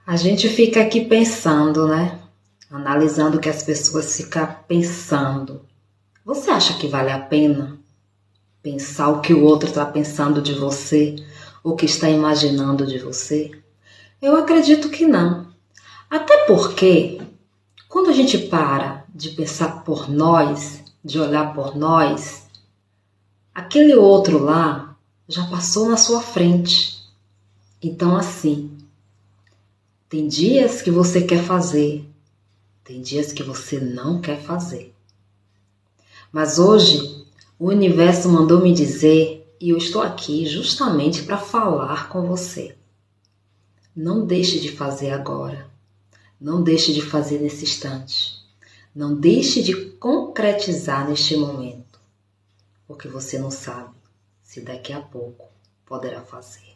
A gente fica aqui pensando, né? Analisando o que as pessoas ficam pensando. Você acha que vale a pena pensar o que o outro está pensando de você, o que está imaginando de você? Eu acredito que não. Até porque, quando a gente para de pensar por nós, de olhar por nós, aquele outro lá já passou na sua frente. Então, assim, tem dias que você quer fazer, tem dias que você não quer fazer. Mas hoje, o universo mandou me dizer e eu estou aqui justamente para falar com você. Não deixe de fazer agora. Não deixe de fazer nesse instante. Não deixe de concretizar neste momento. Porque você não sabe se daqui a pouco poderá fazer.